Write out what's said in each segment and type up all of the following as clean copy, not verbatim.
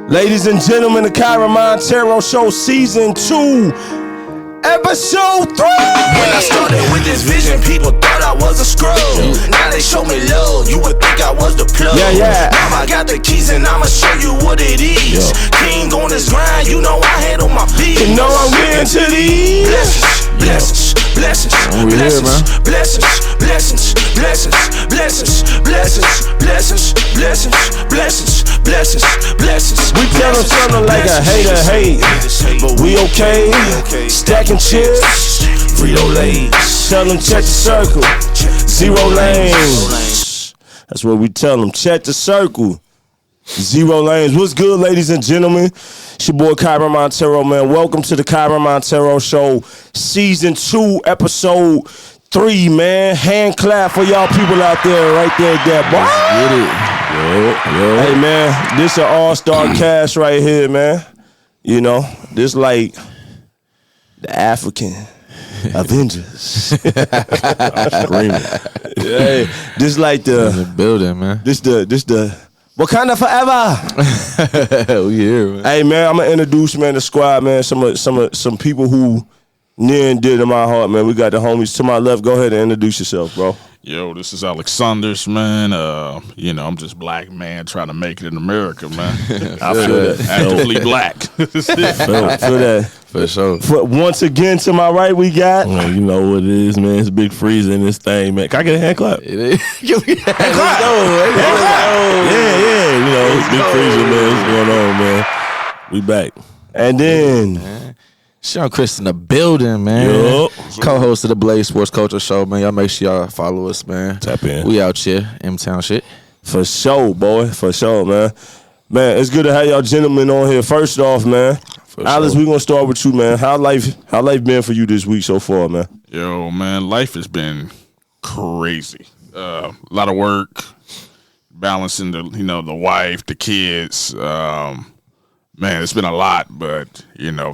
Ladies and gentlemen, the KYREN MONTEIRO Show, Season 2, Episode 3! When I started with this vision, people thought I was a scroll. Now they show me love, you would think I was the plug. Yeah. Now I got the keys and I'ma show you what it is. King on this grind, you know I handle my beats. You know I'm getting to these blessings, blessings, blessings, blessings, blessings, blessings, blessings, blessings, blessings, blessings, blessings, blessings, blessings. We tell them something like a hater hate, but we okay. Stacking chips, Frito-Lays. Tell them check the circle, 0 lanes. That's what we tell them. Check the circle, 0 lanes. What's good, ladies and gentlemen? It's your boy KYREN MONTEIRO, man. Welcome to the KYREN MONTEIRO Show, Season 2, Episode 3, man. Hand clap for y'all people out there, right there, that boy. Yo. Hey, man, this an all-star cast right here, man. You know, this like the African Avengers. I'm screaming. Hey, this like the building, man. This the Wakanda forever. We here, man. Hey, man, I'm gonna introduce, man, the squad, man. Some people who near and dear to my heart, man. We got the homies to my left. Go ahead and introduce yourself, bro. Yo, this is Saunders, man. I'm just black man trying to make it in America, man. I feel that. Actively black. feel that. For sure. Once again, to my right, we got. Well, you know what it is, man. It's Big Phreeza in this thing, man. Can I get a hand clap? It is. Hand clap. Yeah. You know, it's Big Phreeza, man. What's going on, man? We back. And then. Sean Chris in the building, man. Yup. Co-host of the Blaze Sports Culture Show, man. Y'all make sure y'all follow us, man. Tap in. We out here, M-Town shit. For sure, boy. For sure, man. Man, it's good to have y'all gentlemen on here. First off, man. Alice, we gonna start with you, man. How life been for you this week so far, man? Yo, man, life has been crazy. A lot of work, balancing the wife, the kids. Man, it's been a lot, but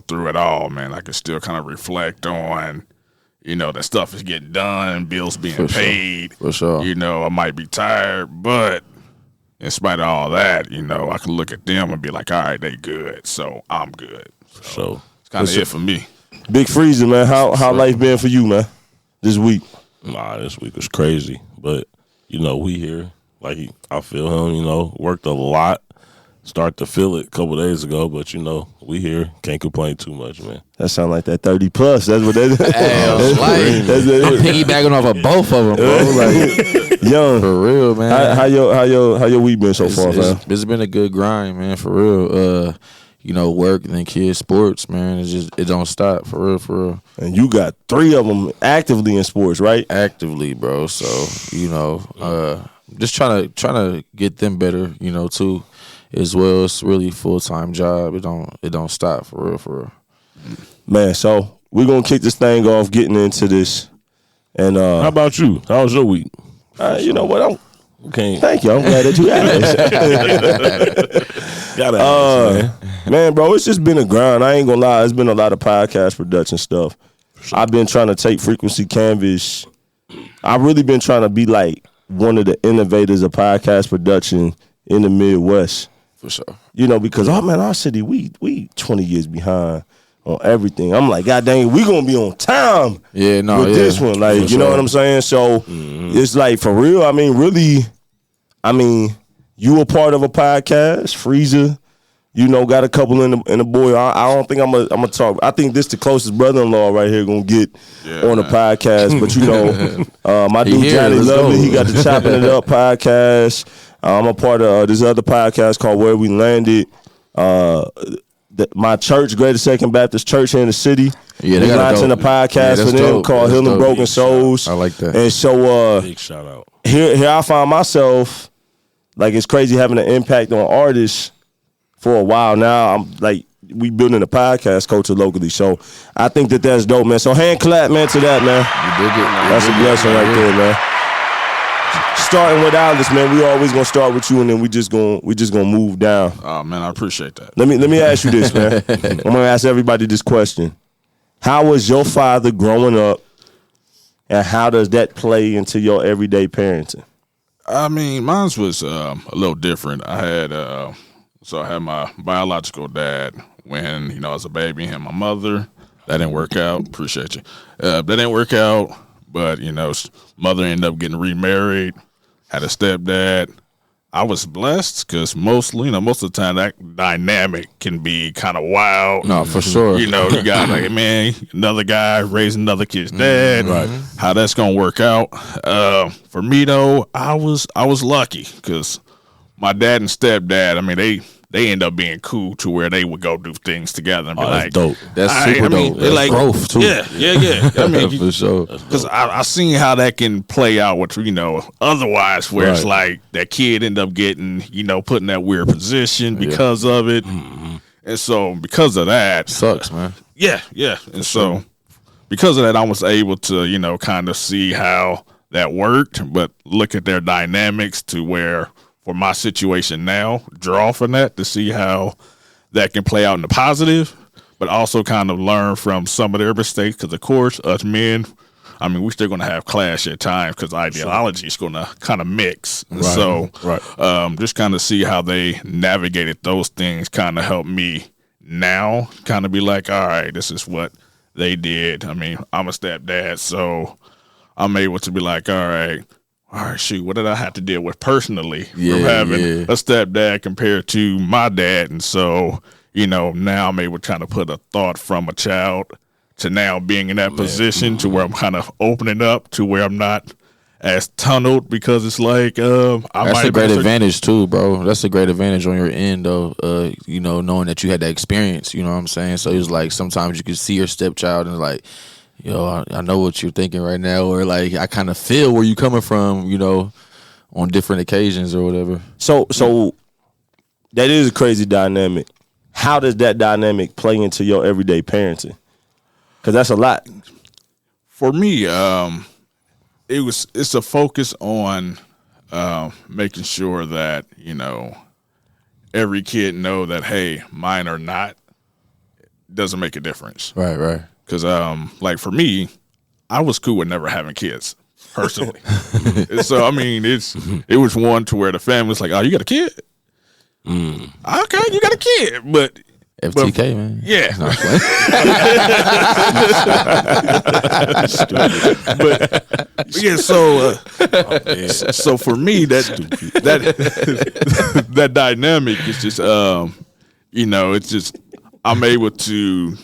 through it all, man, I can still kind of reflect on, that stuff is getting done, bills being paid. For sure. I might be tired, but in spite of all that, I can look at them and be like, all right, they good, so I'm good. So it's kind of it for me. Big Phreeza, man. How life been for you, man, this week? Nah, this week was crazy. But, we here. Like, I feel him, worked a lot. Start to feel it a couple days ago, but we here. Can't complain too much, man. That sound like that 30 plus. That's what that is. I'm piggybacking off of both of them, bro. Like, young. For real, man. How your week been so far, man? It's been a good grind, man, for real. Work and then kids, sports, man. It don't stop, for real. And you got 3 of them actively in sports, right? Actively, bro. So, just trying to get them better, too. As well, it's really full-time job. It don't stop, for real. Man, so we're gonna kick this thing off, getting into this. And how about you? How was your week? You know what? Okay. Thank you. I'm glad that you asked. Gotta ask, man, bro, it's just been a grind. I ain't gonna lie. It's been a lot of podcast production stuff. Sure. I've been trying to take Frequency Canvas. I've really been trying to be like one of the innovators of podcast production in the Midwest. For sure. Because, our city, we 20 years behind on everything. I'm like, God dang, we going to be on time with this one. Like, you know what I'm saying? So, it's like, for real, you a part of a podcast, Phreeza, got a couple in the boy. I don't think I'm gonna talk. I think this the closest brother-in-law right here going to get on the podcast. But, my dude, Johnny Lovely, he got the Chopping It Up podcast. I'm a part of this other podcast called Where We Landed. My church, Greater Second Baptist Church here in the city. Yeah, they launching a podcast for them called Healing Broken Souls. I like that. And so big shout out. Here I find myself, like, it's crazy having an impact on artists for a while now. I'm like, we building a podcast culture locally. So I think that's dope, man. So hand clap, man, to that, man. You dig it. That's a blessing right there, man. Starting with Alice, man, we always gonna start with you, and then we just gonna move down. Oh man, I appreciate that. Let me ask you this, man. I'm gonna ask everybody this question: how was your father growing up, and how does that play into your everyday parenting? I mean, mine was a little different. I had So I had my biological dad when, I was a baby, and my mother. That didn't work out. Appreciate you. That didn't work out. But, mother ended up getting remarried, had a stepdad. I was blessed because most of the time that dynamic can be kind of wild. No, for sure. You got like, man, another guy raising another kid's dad. Right. How that's going to work out. For me, though, I was lucky because my dad and stepdad, I mean, they end up being cool to where they would go do things together and be like, dope. That's super dope. That's like, growth too. Yeah. I mean, for sure. Because I seen how that can play out with, otherwise where it's like that kid end up getting, put in that weird position because of it. Mm-hmm. And so because of that. Sucks, man. Yeah. And so because of that, I was able to, kind of see how that worked, but look at their dynamics to where, for my situation now, draw from that to see how that can play out in the positive, but also kind of learn from some of their mistakes. Because, of course, us men, I mean, we're still going to have clash at times because ideology is going to kind of mix. Right. So just kind of see how they navigated those things kind of helped me now kind of be like, all right, this is what they did. I mean, I'm a stepdad, so I'm able to be like, all right, shoot, what did I have to deal with personally from having a stepdad compared to my dad? And so, now I'm able to kind of put a thought from a child to now being in that position to where I'm kind of opening up to where I'm not as tunneled because it's like, that's a great advantage too, bro. That's a great advantage on your end, though, knowing that you had that experience, you know what I'm saying? So it was like sometimes you could see your stepchild and like, I know what you're thinking right now, or like I kind of feel where you're coming from, on different occasions or whatever. So that is a crazy dynamic. How does that dynamic play into your everyday parenting? Because that's a lot. For me, it's a focus on making sure that every kid know that, hey, mine or not doesn't make a difference. Right. Because, like, for me, I was cool with never having kids, personally. So, I mean, it was one to where the family was like, oh, you got a kid? Okay, you got a kid. But FTK, man. Yeah. No, but yeah, so for me, that dynamic is just, it's just, I'm able to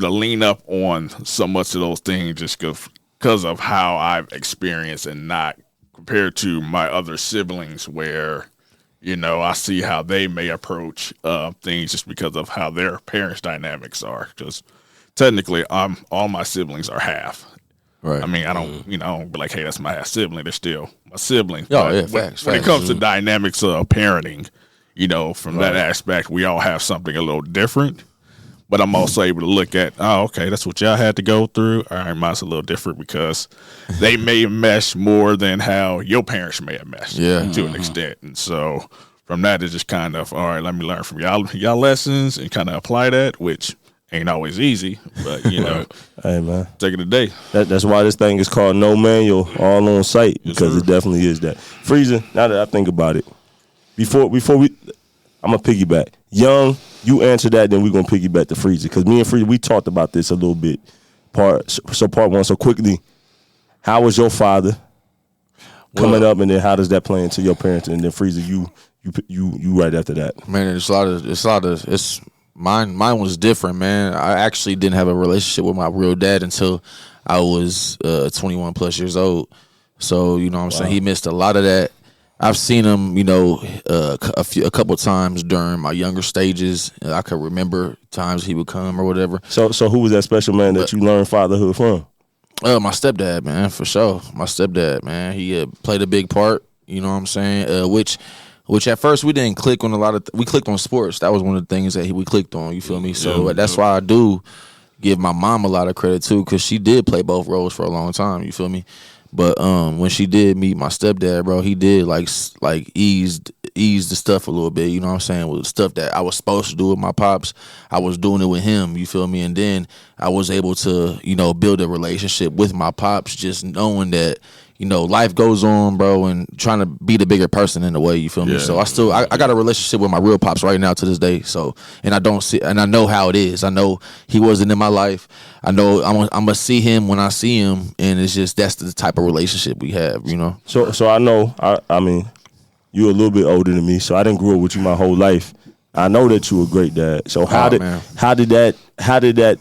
lean up on so much of those things just because of how I've experienced and not compared to my other siblings where, I see how they may approach things just because of how their parents' dynamics are. Because technically, all my siblings are half. Right. I mean, I don't be like, hey, that's my half sibling. They're still my sibling. Facts. When it comes to dynamics of parenting, from that aspect, we all have something a little different. But I'm also able to look at, okay, that's what y'all had to go through. All right, mine's a little different because they may have meshed more than how your parents may have meshed to an extent. And so from that, it's just kind of, all right, let me learn from y'all lessons and kind of apply that, which ain't always easy. But, hey, man, take it a day. That's why this thing is called No Manual, all on site, because it definitely is that. Phreeza, now that I think about it, before we, I'm going to piggyback. Young, you answer that, then we're going to piggyback to Phreeza. Because me and Phreeza, we talked about this a little bit. Part one, so quickly, how was your father coming up, and then how does that play into your parenting? And then Phreeza, you right after that. Man, mine was different, man. I actually didn't have a relationship with my real dad until I was 21 plus years old. So, what I'm saying? He missed a lot of that. I've seen him, a couple of times during my younger stages. I could remember times he would come or whatever. So who was that special man that you learned fatherhood from? My stepdad, man, for sure. My stepdad, man, he played a big part. You know what I'm saying? Which at first we didn't click on a lot of. We clicked on sports. That was one of the things that we clicked on. You feel me? So that's why I do give my mom a lot of credit too, because she did play both roles for a long time. You feel me? But when she did meet my stepdad, bro, he did like ease the stuff a little bit, you know what I'm saying? With stuff that I was supposed to do with my pops, I was doing it with him, you feel me? And then I was able to, build a relationship with my pops, just knowing that, life goes on, bro, and trying to be the bigger person in a way, you feel me? So I got a relationship with my real pops right now to this day. So, and I know how it is. I know he wasn't in my life. I know I'm gonna see him when I see him, and it's just that's the type of relationship we have, So I know. I mean, you're a little bit older than me, so I didn't grow up with you my whole life. I know that you were a great dad. So how did that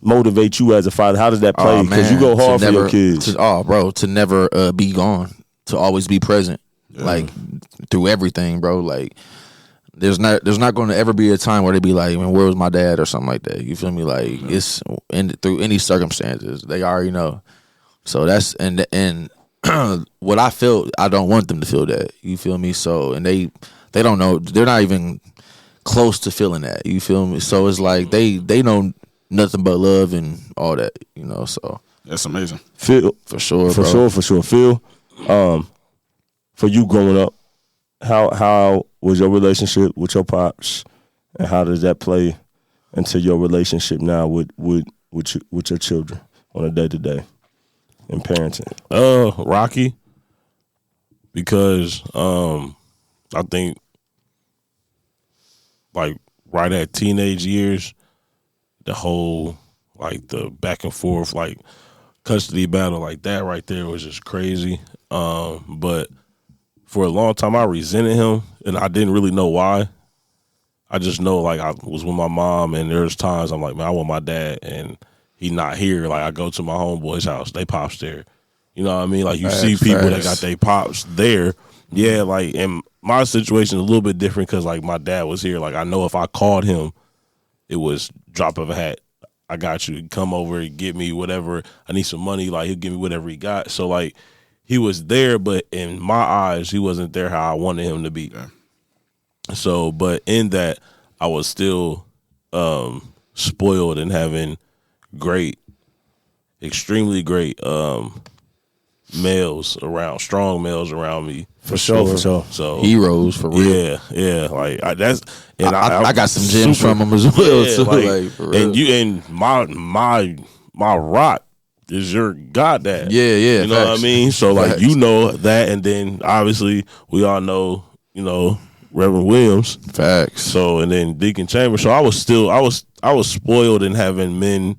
motivate you as a father? How does that play? Because you go hard for your kids. To never be gone, to always be present, like through everything, bro. Like there's not going to ever be a time where they be like, man, where was my dad or something like that. You feel me? Like it's through any circumstances, they already know. So that's and what I felt, I don't want them to feel that. You feel me? So and they don't know. They're not even close to feeling that. You feel me? So it's like they know nothing but love and all that, so that's amazing. Phil, for sure. Phil, for you growing up, how was your relationship with your pops, and how does that play into your relationship now with your children on a day-to-day in parenting? Rocky, because I think like right at teenage years, the whole like the back and forth like custody battle like that right there was just crazy. But for a long time I resented him, and I didn't really know why. I just know like I was with my mom, and there's times I'm like, man, I want my dad, and he not here. Like I go to my homeboy's house, they pops there. You know what I mean? Like you see people that got their pops there. Yeah, like and my situation is a little bit different because like my dad was here. Like I know if I called him, it was drop of a hat. I got you. Come over and get me whatever. I need some money. Like he'll give me whatever he got. So like he was there, but in my eyes, he wasn't there how I wanted him to be. So, but in that, I was still spoiled and having extremely great males around, strong males around me. For sure. So heroes for real. Yeah. Like I got some gems from them as well. Yeah, too. like for real. and my rock is your goddad. Yeah. You know what I mean? So like you know that, and then obviously we all know Reverend Williams. Facts. So and then Deacon Chambers. So I was spoiled in having men.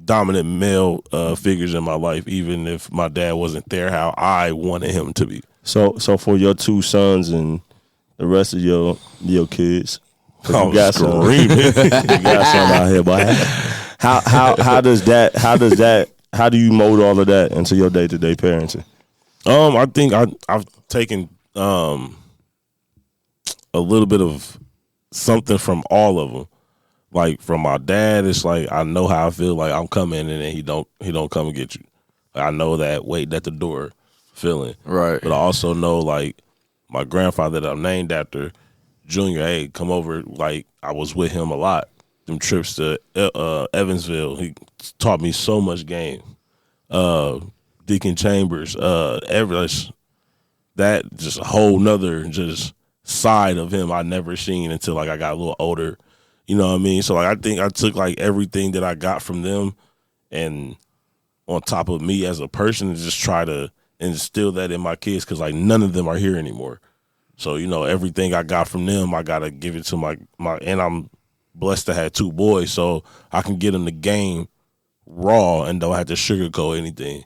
Dominant male figures in my life, even if my dad wasn't there how I wanted him to be. So for your two sons and the rest of your kids, you got some out here, boy. How do you mold all of that into your day-to-day parenting? I think I've taken a little bit of something from all of them. Like from my dad, it's like I know how I feel. Like I'm coming, and then he don't come and get you. Like, I know that waiting at the door feeling. Right. But I also know like my grandfather that I'm named after, Junior. Hey, come over. Like I was with him a lot. Them trips to Evansville, he taught me so much game. Deacon Chambers, that just a whole nother just side of him I never seen until like I got a little older. You know what I mean? So like I think I took like everything that I got from them and on top of me as a person and just try to instill that in my kids because like none of them are here anymore. So, everything I got from them, I got to give it to my and I'm blessed to have two boys, so I can get them the game raw and don't have to sugarcoat anything.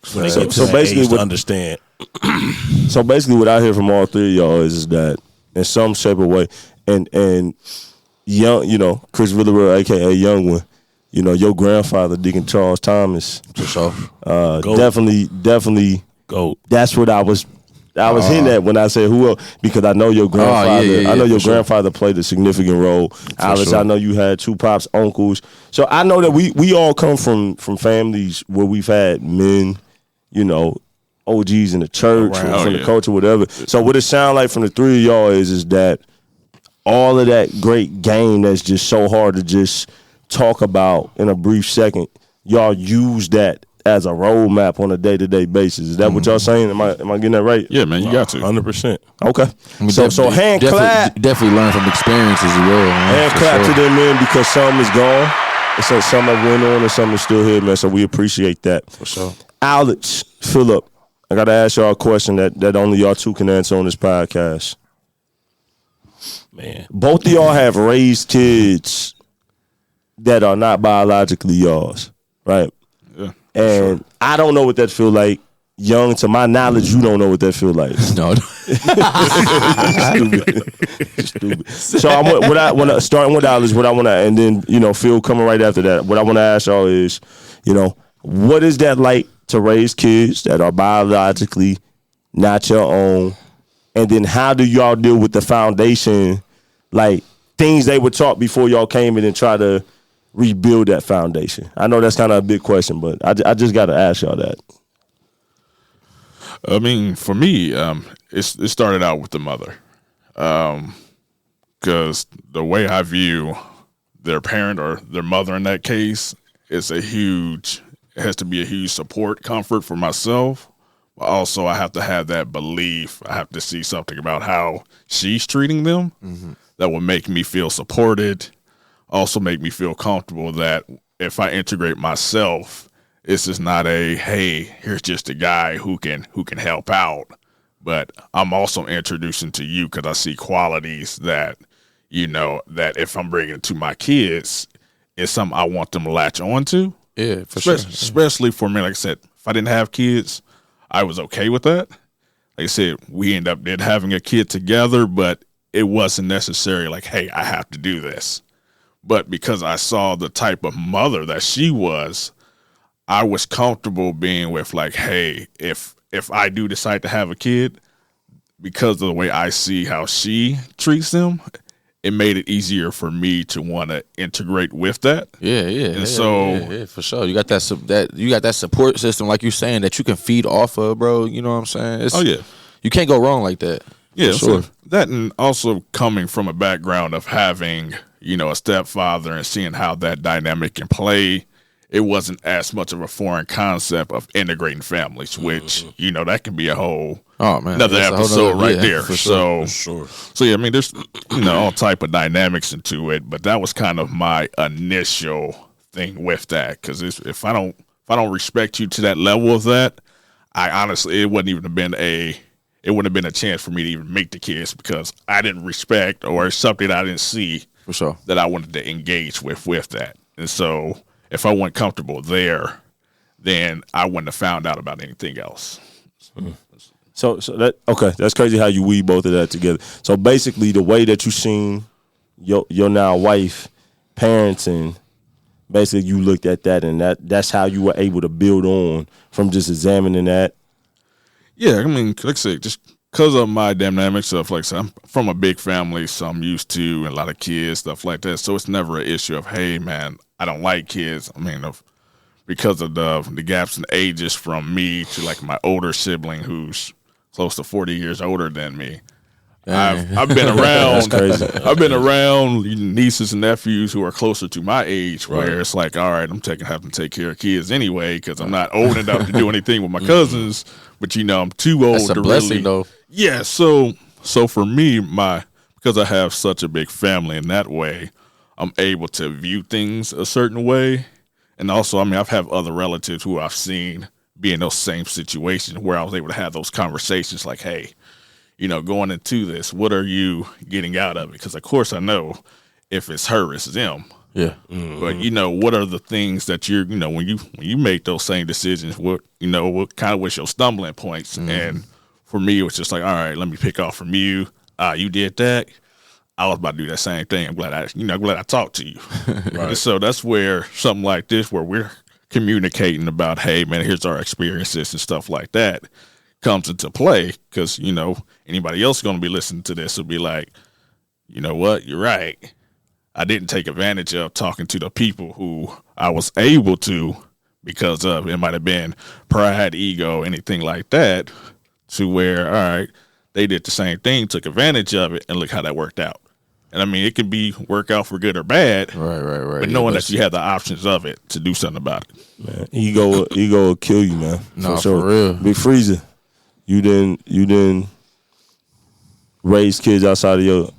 So basically to understand. So basically what I hear from all three of y'all is that in some shape or way, and young, Chris Villarreal, aka Young One, your grandfather, Deacon Charles Thomas, for sure. Definitely go. That's what I was hitting at when I said who else, because I know your grandfather. I know your grandfather played a significant role. Alice, I know you had two pops, uncles. So I know that we all come from families where we've had men, OGs in the church, from the culture, whatever. So what it sounds like from the three of y'all is that all of that great game that's just so hard to just talk about in a brief second, y'all use that as a roadmap on a day-to-day basis. Is that what y'all saying? Am I getting that right? Yeah, man, you got to. 100%. Okay. So hand clap. Definitely learn from experiences as well. Man, hand clap to them men because some is gone. So some that went on and some is still here, man. So we appreciate that. For sure. Alex, Phillip, I gotta ask y'all a question that only y'all two can answer on this podcast. Man, Both of y'all have raised kids that are not biologically yours, right? Yeah. And I don't know what that feel like. Young, to my knowledge, you don't know what that feel like. No. Stupid. So I want to starting with Alex. What I want to, and then Phil coming right after that. What I want to ask y'all is, what is that like to raise kids that are biologically not your own, and then how do y'all deal with the foundation, like things they were taught before y'all came in and try to rebuild that foundation? I know that's kind of a big question, but I just got to ask y'all that. I mean, for me, it started out with the mother, because the way I view their parent or their mother in that case is it has to be a huge support, comfort for myself. But also, I have to have that belief. I have to see something about how she's treating them that will make me feel supported. Also, make me feel comfortable that if I integrate myself, this is not a, hey, here's just a guy who can help out, but I'm also introducing to you because I see qualities that, that if I'm bringing it to my kids, it's something I want them to latch on to. Yeah, for sure. Especially for me, like I said, if I didn't have kids, I was okay with that. Like I said, we ended up having a kid together, but it wasn't necessary like, hey, I have to do this. But because I saw the type of mother that she was, I was comfortable being with like, hey, if I do decide to have a kid, because of the way I see how she treats them, it made it easier for me to want to integrate with that. Yeah. And for sure. You got that support system, like you're saying, that you can feed off of, bro. You know what I'm saying? You can't go wrong like that. Yeah, sure. So that, and also coming from a background of having, a stepfather and seeing how that dynamic can play. It wasn't as much of a foreign concept of integrating families, which, that can be a whole another episode there. For sure. So yeah, I mean, there's, all type of dynamics into it, but that was kind of my initial thing with that. Cause if I don't respect you to that level of that, I honestly, it wouldn't have been a chance for me to even make the kids because I didn't respect or something that I didn't see for sure that I wanted to engage with that. And so, if I wasn't comfortable there, then I wouldn't have found out about anything else. So that's crazy how you weave both of that together. So basically, the way that you seen your now wife parenting, basically you looked at that, and that's how you were able to build on from just examining that. Yeah, I mean, like I said, just because of my dynamics of, like I said, I'm from a big family, so I'm used to a lot of kids, stuff like that. So it's never an issue of, hey, man, I don't like kids. I mean, because of the gaps in ages from me to like my older sibling who's close to 40 years older than me. I've been around. I've been around nieces and nephews who are closer to my age, where it's like, all right, I'm having to take care of kids anyway because I'm not old enough to do anything with my cousins. But I'm too old. That's a to blessing, really, though. Yeah. So for me, because I have such a big family in that way, I'm able to view things a certain way. And also, I mean, I've had other relatives who I've seen be in those same situations where I was able to have those conversations like, hey, going into this, what are you getting out of it? Because, of course, I know if it's her, it's them. Yeah. Mm-hmm. But, what are the things that you're, when you make those same decisions, what kind of was your stumbling points? Mm-hmm. And for me, it was just like, all right, let me pick off from you. You did that. I was about to do that same thing. I'm glad I talked to you. Right. And so that's where something like this, where we're communicating about, hey, man, here's our experiences and stuff like that, comes into play. Because, anybody else going to be listening to this will be like, you know what, you're right. I didn't take advantage of talking to the people who I was able to because of, it might have been pride, ego, anything like that, to where, all right, they did the same thing, took advantage of it, and look how that worked out. And I mean, it can work out for good or bad. Right. But knowing that you have the options of it to do something about it. Man, ego will kill you, man. No, for real. Big Phreeza, you didn't raise kids outside of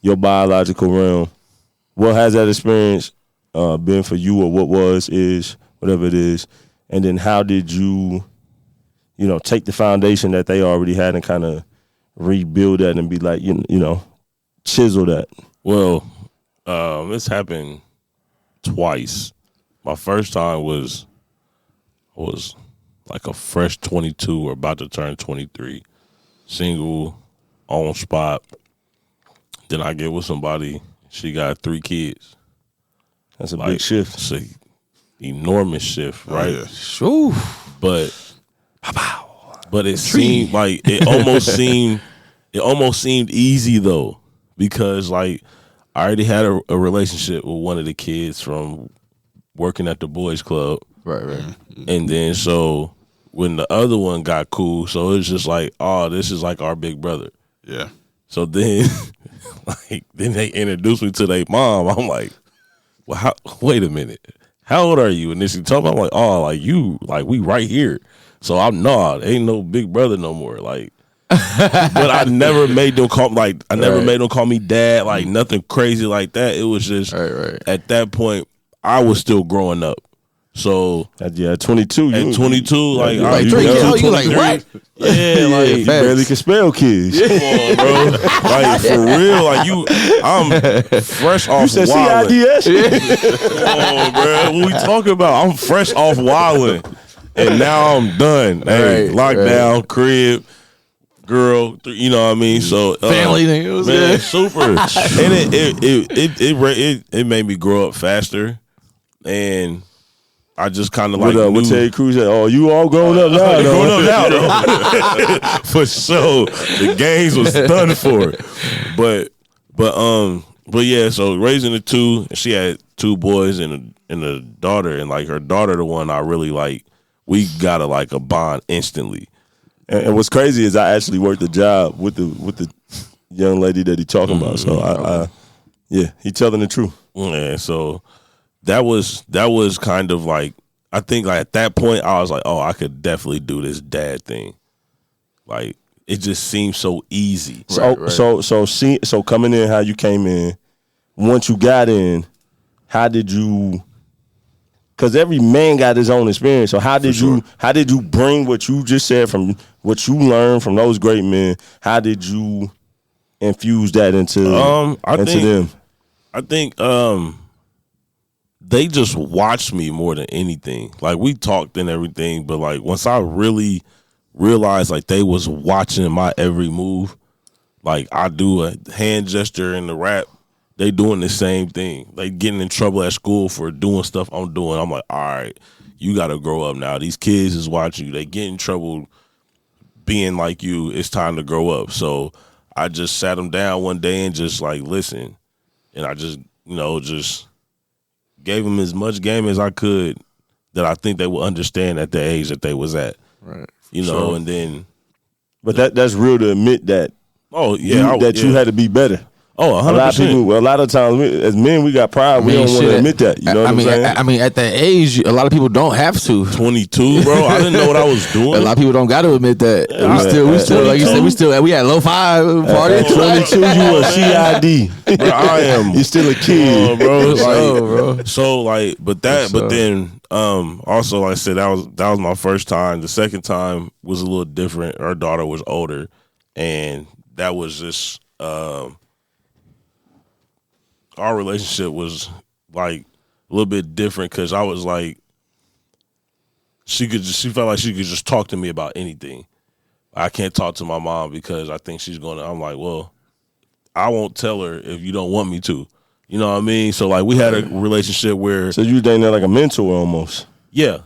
your biological realm. What has that experience been for you, or what is, whatever it is? And then how did you, take the foundation that they already had and kind of rebuild that and be like, chisel that? Well, it's happened twice. My first time was like a fresh 22 or about to turn 23, single, on spot. Then I get with somebody. She got 3 kids. That's a big shift. It's an enormous shift, right? Shoo. But it seemed like it almost seemed easy though, because like I already had a relationship with one of the kids from working at the boys club. Right. And then so when the other one got cool, so it's just like, oh, this is like our big brother. Yeah. So then then they introduced me to their mom. I'm like, well, wait a minute. How old are you? And then she told me, I'm like, oh, like you, like we right here. So ain't no big brother no more. Like, but I never made them call made them call me dad, like nothing crazy like that. It was just at that point I was still growing up. So at 22, at 22, like you like what? Yeah, like you barely can spell kids. Come on, bro. Like for real, like I'm fresh off. You said wildin'. CIDS? Come on, bro. What we talking about? I'm fresh off wildin', and now I'm done. Hey, lockdown, crib, girl. You know what I mean? So family thing. It was man, super. And it made me grow up faster, and I just kind of like what Terry Crews said. Oh, you all grown up now. Grown up now, though. For sure, the games was done for it. But yeah. So raising the 2, she had 2 boys and a daughter, and like her daughter, the one I really like. We got a bond instantly. And what's crazy is I actually worked a job with the young lady that he talking about. So I he telling the truth. Yeah. So. That was kind of like, I think like at that point I was like, oh, I could definitely do this dad thing. Like it just seemed so easy. So coming in, how you came in, once you got in, how did you? Because every man got his own experience. So how did you bring what you just said from what you learned from those great men? How did you infuse that into them? I think they just watched me more than anything. Like we talked and everything, but like once I really realized like they was watching my every move, like I do a hand gesture in the rap, they doing the same thing. They getting in trouble at school for doing stuff I'm doing. I'm like, all right, you got to grow up now. These kids is watching you. They get in trouble being like you. It's time to grow up. So I just sat them down one day and just like listen, and I just just gave them as much game as I could that I think they would understand at the age that they was at. Right. And then. But that's real to admit that. Oh, yeah. You had to be better. Oh, 100%. A lot of times, as men, we got pride. We don't want to admit that. You know what I'm saying? I mean, at that age, a lot of people don't have to. 22, bro. I didn't know what I was doing. A lot of people don't got to admit that. We still, like you said, we had low 5 party. At 22, you a CID. Bro, I am. You're still a kid, bro. Bro. So like, but then, also like I said, that was my first time. The second time was a little different. Our daughter was older, and that was just. Our relationship was like a little bit different because I was like, she felt like she could just talk to me about anything. I can't talk to my mom because I think she's gonna. I'm like, well, I won't tell her if you don't want me to. You know what I mean? So like we had a relationship where. So you dating her like a mentor almost. Yeah,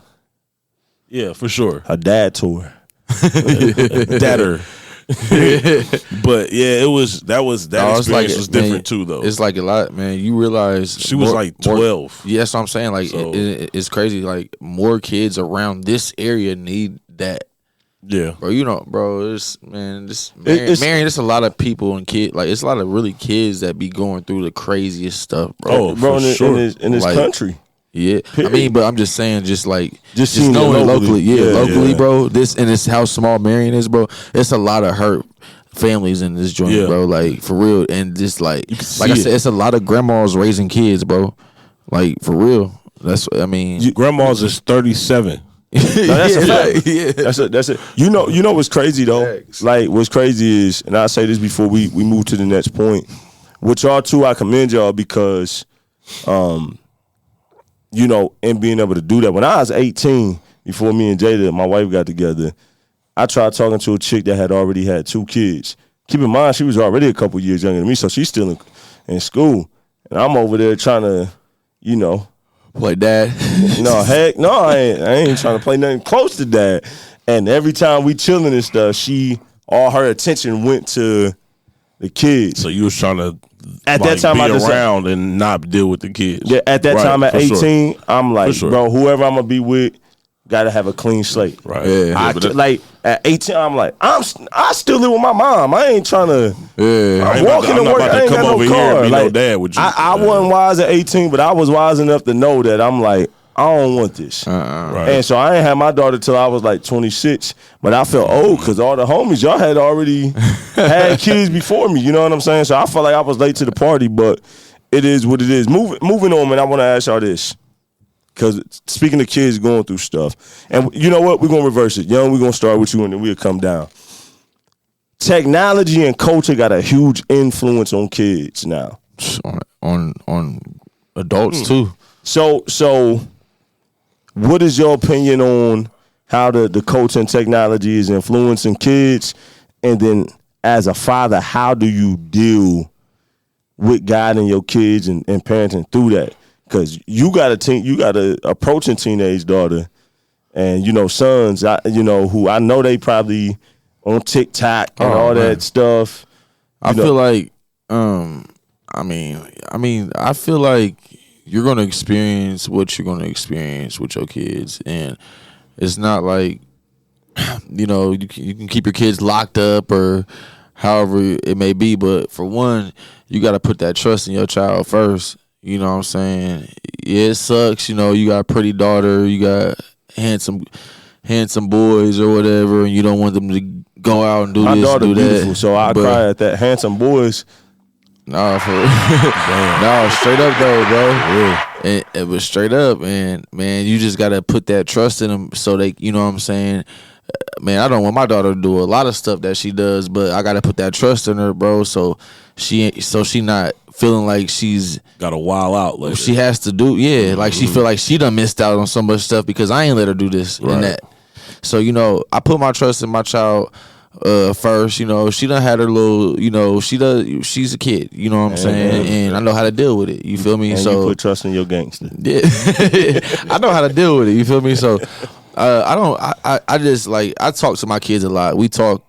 for sure. A dad tour. Dadder. But yeah, that experience was different too though. It's like a lot, man. You realize she was like 12. Yeah, that's what I'm saying. Like So, it's crazy. Like more kids around this area need that. Yeah, bro. It's Marion. It's a lot of people and kids. Like it's a lot of really kids that be going through the craziest stuff, bro. Oh, bro, for sure. in this country. Yeah, Period. I mean, but I'm just saying, just knowing it locally, yeah. bro. And it's how small Marion is, bro. It's a lot of hurt families in this joint, bro. Like for real, and just like I said, it's a lot of grandmas raising kids, bro. Like for real. That's I mean. Grandma's is 37. No, that's a fact. Yeah. That's it. You know what's crazy though? Facts. Like what's crazy is, and I say this before we move to the next point. With y'all too, I commend y'all because, and being able to do that. When I was 18, before me and Jada, my wife, got together, I tried talking to a chick that had already had 2 kids. Keep in mind, she was already a couple years younger than me, so she's still in school, and I'm over there trying to, Play dad. no, heck, no, I ain't trying to play nothing close to that. And every time we chilling and stuff, all her attention went to the kids. So you was trying to At that time, be I just around and not deal with the kids. Yeah, at that time at for 18, sure. I'm like, For sure. bro, whoever I'm gonna be with, gotta have a clean slate. Right. Yeah. Like at 18, I'm like, I still live with my mom. I ain't trying to. Yeah. I'm walking to work. I ain't got no car. and be Like, no dad with you. I wasn't wise at 18, but I was wise enough to know that I'm like, I don't want this. Right. And so I ain't had my daughter till I was like 26, but I felt old because all the homies, y'all had already had kids before me. You know what I'm saying? So I felt like I was late to the party, but it is what it is. Moving on, man, I want to ask y'all this. Because speaking of kids going through stuff, and you know what? We're going to reverse it. Young, we're going to start with you, and then we'll come down. Technology and culture got a huge influence on kids now. On adults too. So what is your opinion on how the culture and technology is influencing kids? And then as a father, how do you deal with guiding your kids and parenting through that? Because you got a approaching teenage daughter, and sons. Who I know they probably on TikTok and all that stuff. I feel like, I feel like you're gonna experience what you're gonna experience with your kids, and it's not like, you can keep your kids locked up or however it may be. But for one, you got to put that trust in your child first. You know what I'm saying? Yeah, it sucks. You got a pretty daughter, you got handsome boys or whatever, and you don't want them to go out and do My this, daughter do beautiful, that. so I cry at that. Handsome boys. Nah, no, straight up though, bro. Yeah. And it was straight up, and man, you just gotta put that trust in them so they, you know what I'm saying? Man, I don't want my daughter to do a lot of stuff that she does, but I gotta put that trust in her, bro. So she not feeling like she's got a while out later. She has to do, like she feel like she done missed out on so much stuff because I ain't let her do this and that. So I put my trust in my child first. She done had her little, she's a kid, you know what I'm saying, and I know how to deal with it. You feel me? And so you put trust in your gangster. Yeah, I know how to deal with it. You feel me? So I just like, I talk to my kids a lot. We talk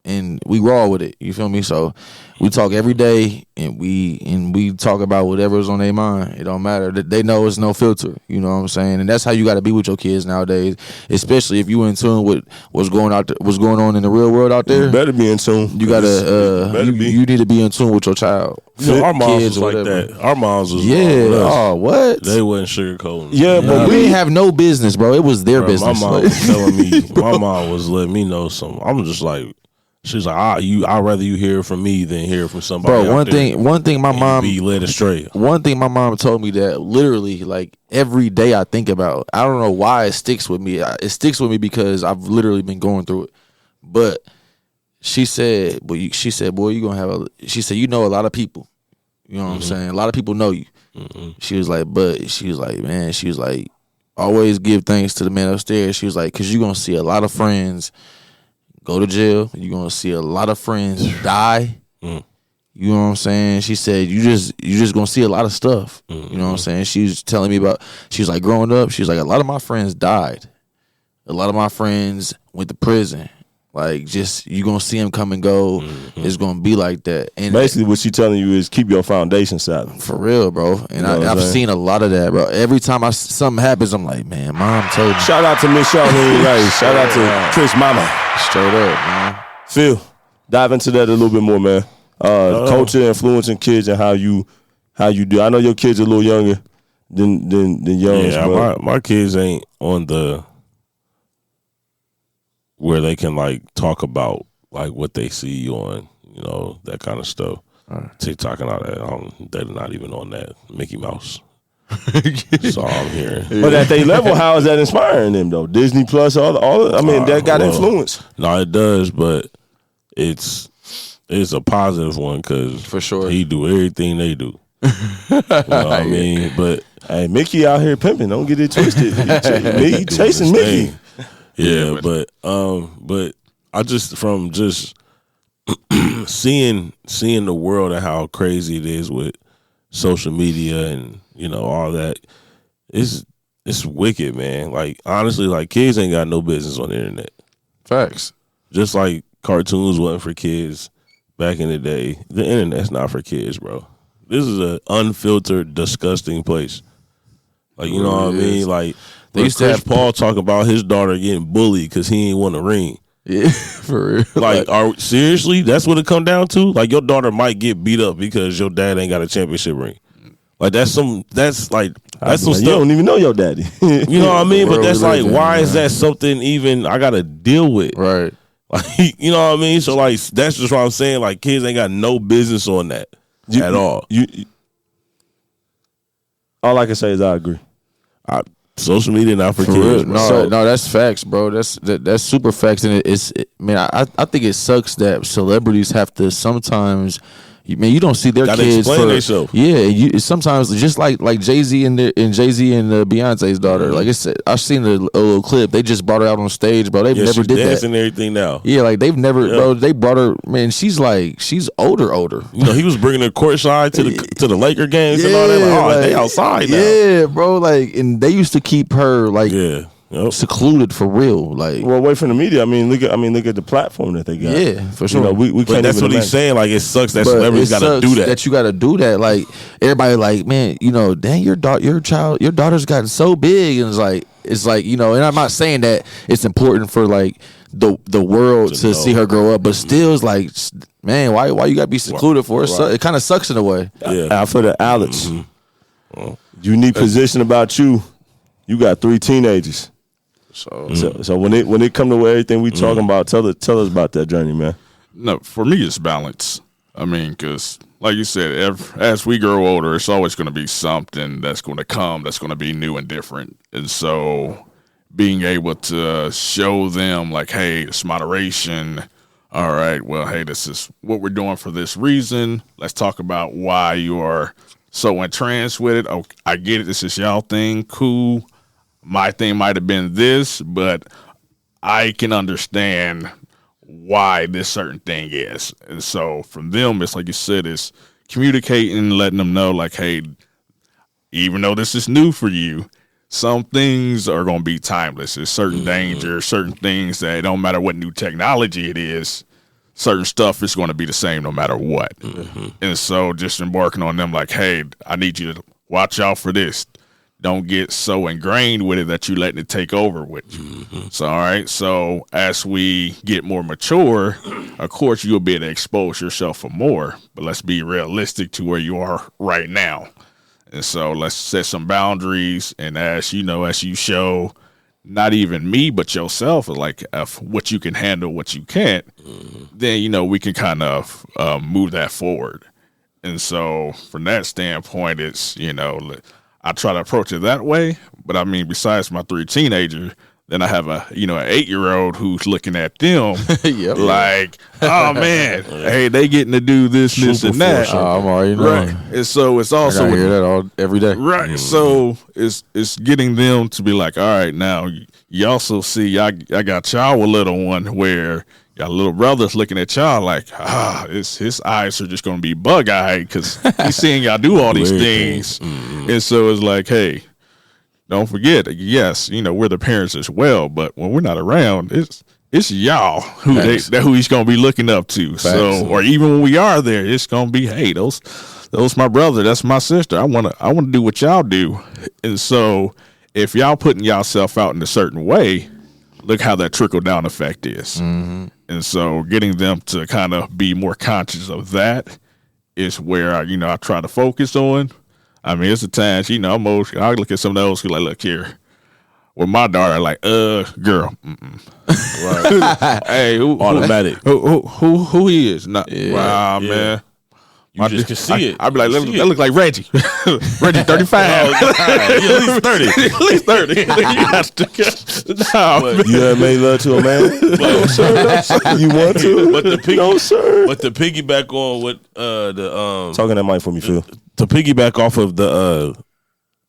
and we raw with it. You feel me? So we talk every day, and we talk about whatever's on their mind. It don't matter. They know it's no filter. You know what I'm saying? And that's how you got to be with your kids nowadays, especially if you in tune with what's going on in the real world out there. You better be in tune. You gotta. You need to be in tune with your child. Our moms kids was like whatever. that. Our moms was Oh, what? They wasn't sugarcoating. Yeah, but we didn't have no business, bro. It was their business. My mom was telling me. My mom was letting me know something. I'm just like. She's like, I'd rather you hear from me than hear from somebody. Bro, one thing my mom be led astray. One thing my mom told me that literally, like, every day I think about. I don't know why it sticks with me. It sticks with me because I've literally been going through it. But she said, boy, you gonna have she said, a lot of people. You know what I'm saying? A lot of people know you. She was like, man, always give thanks to the man upstairs. She was like, because you're gonna see a lot of friends go to jail. You're gonna see a lot of friends die. You know what I'm saying? She said you just gonna see a lot of stuff. You know what I'm saying? She was telling me about. She was like, growing up, she was like, a lot of my friends died. A lot of my friends went to prison. Like, just you gonna see them come and go. It's gonna be like that. And basically, what she telling you is keep your foundation solid. For real, bro. And I've seen a lot of that, bro. Every time something happens, I'm like, man, mom told me. Shout out to Miss Charlene Rice. Shout out to Chris Mama. Straight up, man. Phil, dive into that a little bit more, man. Culture influencing kids and how you do. I know your kids are a little younger than yours. Yeah, my kids ain't on the where they can like talk about like what they see on, that kind of stuff. TikTok and all that. They're not even on that. Mickey Mouse. That's all I'm hearing. But at their level, how is that inspiring them though? Disney Plus, all I mean, that got influence. No, it does, but it's a positive one because For sure. he do everything they do. You know what I mean? But Hey, Mickey out here pimping. Don't get it twisted. He chasing Mickey. Yeah, but I just from just seeing the world and how crazy it is with social media and all that, it's wicked, man. Like honestly, like kids ain't got no business on the internet. Facts. Just like cartoons wasn't for kids back in the day, the internet's not for kids, bro. This is an unfiltered, disgusting place. Like you know what I mean? Like they used to have Paul talk about his daughter getting bullied because he ain't won a ring. Yeah, for real. Like, seriously? That's what it come down to? Like, your daughter might get beat up because your dad ain't got a championship ring. Like, that's some stuff. You don't even know your daddy. You know what I mean? But that's like, why is that that something even I got to deal with? right? Like, you know what I mean? So, like, that's just what I'm saying. Like, kids ain't got no business on that at all. All I can say is I agree. Social media not for kids. No, that's facts, bro. That's super facts, and I think it sucks that celebrities have to sometimes. You don't see their Gotta kids explain themselves. Yeah, sometimes just like Jay-Z and Jay-Z and Beyonce's daughter. Like I said, I've seen a little clip. They just brought her out on stage, bro. They've never did that. And everything now. Yeah, like they've never, bro. They brought her. Man, she's older. He was bringing her courtside to the Laker games and all that. Like, they outside now. Yeah, bro. Like, and they used to keep her secluded for real. Like, well, away from the media. Look at the platform that they got. Yeah, for sure. We can't. That's what he's saying. Like, it sucks that celebrities got to do that. That you got to do that. Like, everybody, like, man, dang, your daughter's gotten so big, and it's like, and I'm not saying that it's important for like the world to see her grow up, but still, it's like, man, why you got to be secluded for it? Right. It kind of sucks in a way. Yeah. For the Alex, unique position about you. You got 3 teenagers. So when it come to everything we talking about, tell us about that journey, man. No, for me it's balance. Because like you said, as we grow older, it's always going to be something that's going to come that's going to be new and different. And so being able to show them like, hey, it's moderation. All right, well, hey, this is what we're doing for this reason. Let's talk about why you are so entranced with it. Oh, I get it. This is y'all thing. Cool. My thing might have been this, but I can understand why this certain thing is. And so from them, it's like you said, it's communicating, letting them know like, hey, even though this is new for you, some things are going to be timeless. There's certain dangers, certain things that don't matter what new technology it is, certain stuff is going to be the same no matter what. And so just embarking on them like, hey, I need you to watch out for this. Don't get so ingrained with it that you letting it take over with you. So, all right. So as we get more mature, of course, you'll be able to expose yourself for more. But let's be realistic to where you are right now. And so let's set some boundaries. And as you show, not even me, but yourself, like what you can handle, what you can't, then, we can kind of move that forward. And so from that standpoint, it's, I try to approach it that way, but besides my 3 teenagers, then I have an 8-year-old who's looking at them like, oh man, hey, they getting to do this, this, and that. I'm already knowing. Right, and so it's also I hear that every day. Right, so it's getting them to be like, all right, now you also see, I got y'all a little one where. Your little brother's looking at y'all like, his eyes are just going to be bug-eyed because he's seeing y'all do all these things. And so it's like, hey, don't forget, yes, we're the parents as well, but when we're not around, it's y'all who he's going to be looking up to. Facts. So, or even when we are there, it's going to be, hey, those my brother, that's my sister. I want to do what y'all do. And so if y'all putting y'allself out in a certain way, look how that trickle-down effect is. And so getting them to kind of be more conscious of that is where, I try to focus on. It's the times, I look at some of those who like, look here. With my daughter, like, girl. Right. Hey, who automatic. Who he is? Not, wow, man. You just can see it. I'd be like, that look like Reggie. Reggie 35. At least 30. At least 30. You have made love to a man? No, sir. You want to? But the no, sir. But to piggyback on what talking that mic for me, Phil. To piggyback off of the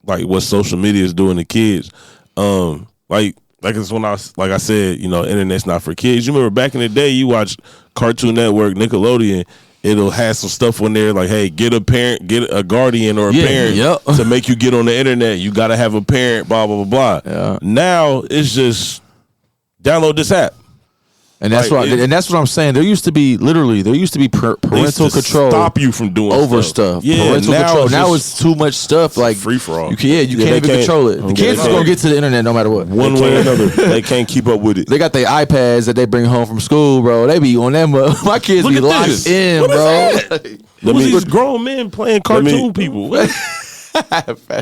like what social media is doing to kids, like it's when I said, internet's not for kids. You remember back in the day, you watch Cartoon Network, Nickelodeon. It'll have some stuff on there like, hey, get a parent, get a guardian or a parent to make you get on the internet. You got to have a parent, blah, blah, blah, blah. Yeah. Now it's just download this app. And that's what I'm saying. There used to be parental control. Stop you from doing over stuff. Yeah, parental control. Now it's too much stuff. Like free for all. You can't even control it. The kids is gonna get to the internet no matter what. One way or another, they can't keep up with it. They got their iPads that they bring home from school, bro. They be on them. My kids be locked in, bro. These grown men playing cartoon people. What